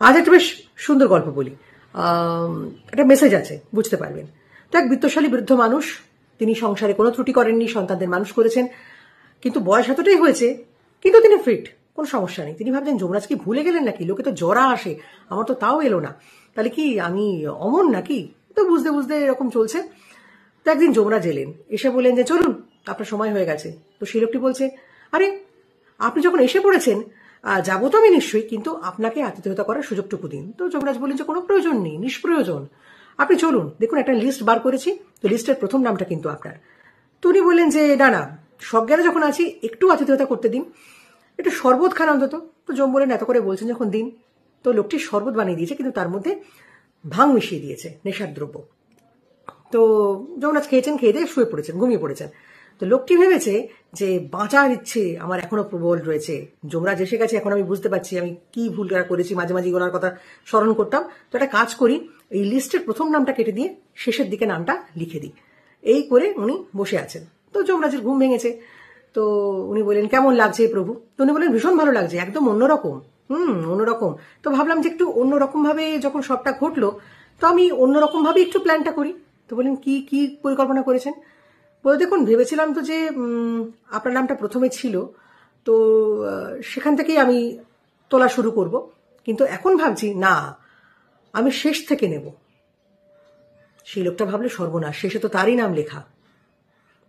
আজ একটা বেশ সুন্দর গল্প বলি। একটা মেসেজ আছে, বুঝতে পারবেন। তো এক বিত্তশালী বৃদ্ধ মানুষ, তিনি সংসারে কোনো ত্রুটি করেননি, সন্তানদের মানুষ করেছেন, কিন্তু বয়স এতটাই হয়েছে, কিন্তু তিনি ফিট, কোনো সমস্যা নেই। তিনি ভাবছেন যমরাজ কি ভুলে গেলেন নাকি, লোকে তো জরা আসে, আমার তো তাও এলো না, তাহলে কি আমি অমন নাকি? তো বুঝতে বুঝতে এরকম চলছে। তো একদিন যমরাজ এলেন, এসে বললেন যে চলুন, আপনার সময় হয়ে গেছে। তো সেই লোকটি বলছে, আরে আপনি যখন এসে পড়েছেন, যাবো তো আমি নিশ্চয়ই, কিন্তু আপনাকে আতিথেয়তা করার সুযোগটুকু দিন। তো যমরাজ বললেন যে কোনো প্রয়োজন নেই, নিষ্প্রয়োজন, আপনি চলুন, দেখুন একটা লিস্ট বার করেছি, তো লিস্টের প্রথম নামটা কিন্তু আপনার। তো উনি বললেন যে না না, সজ্ঞানে যখন আছি একটু আতিথেয়তা করতে দিন, একটু শরবত খান অন্তত। তো যম বললেন এত করে বলছেন যখন দিন। তো লোকটি শরবত বানিয়ে দিয়েছে, কিন্তু তার মধ্যে ভাং মিশিয়ে দিয়েছে, নেশার দ্রব্য। তো যমরাজ খেয়েছেন, খেয়ে দিয়ে শুয়ে পড়েছেন, ঘুমিয়ে পড়েছেন। তো লোকটি ভেবেছে যে বাঁচার ইচ্ছে আমার এখনো প্রবল রয়েছে, যমরাজ এসে গেছে, এখন আমি বুঝতে পারছি আমি কি ভুল করেছি, মাঝে মাঝে ওনার কথা স্মরণ করতাম। তো একটা কাজ করি, এই লিস্টের প্রথম নামটা কেটে দিয়ে শেষের দিকে নামটা লিখে দিই। এই করে উনি বসে আছেন। তো যমরাজের ঘুম ভেঙেছে। তো উনি বললেন কেমন লাগছে প্রভু? তো উনি বললেন ভীষণ ভালো লাগছে, একদম অন্যরকম। অন্যরকম। তো ভাবলাম যে একটু অন্যরকম ভাবে যখন সবটা ঘটলো, তো আমি অন্যরকম ভাবে একটু প্ল্যানটা করি। তো বললেন কি কি পরিকল্পনা করেছেন? বলে দেখুন, ভেবেছিলাম তো যে আপনার নামটা প্রথমে ছিল, তো সেখান থেকেই আমি তোলা শুরু করব, কিন্তু এখন ভাবছি না, আমি শেষ থেকে নেব। সেই লোকটা ভাবলে সর্বনাশ, শেষে তো তারই নাম লেখা,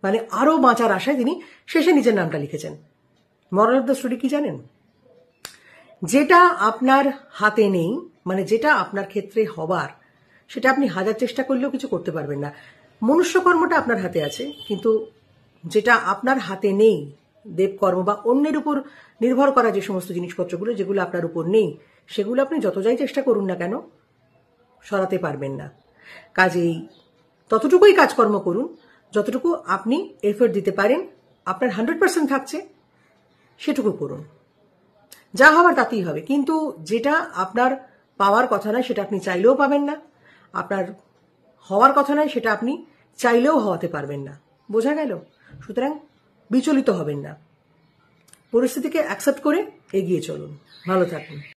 মানে আরো বাঁচার আশায় তিনি শেষে নিজের নামটা লিখেছেন। মরাল অফ দ্য স্টোরি কি জানেন? যেটা আপনার হাতে নেই, মানে যেটা আপনার ক্ষেত্রে হবার, সেটা আপনি হাজার চেষ্টা করলেও কিছু করতে পারবেন না। মনুষ্যকর্মটা আপনার হাতে আছে, কিন্তু যেটা আপনার হাতে নেই, দেবকর্ম বা অন্যের উপর নির্ভর করা যে সমস্ত জিনিসপত্রগুলো যেগুলো আপনার উপর নেই, সেগুলো আপনি যত যাই চেষ্টা করুন না কেন সরাতে পারবেন না। কাজেই ততটুকুই কাজকর্ম করুন যতটুকু আপনি এফোর্ট দিতে পারেন, আপনার 100% থাকছে, সেটুকু করুন। যা হবার তাতেই হবে, কিন্তু যেটা আপনার পাওয়ার কথা নয় সেটা আপনি চাইলেও পাবেন না, আপনার হওয়ার কথা নয় সেটা আপনি চাইলেও হওয়াতে পারবেন না। বোঝা গেল? সুতরাং বিচলিত হবেন না, পরিস্থিতিকে অ্যাকসেপ্ট করে এগিয়ে চলুন। ভালো থাকুন।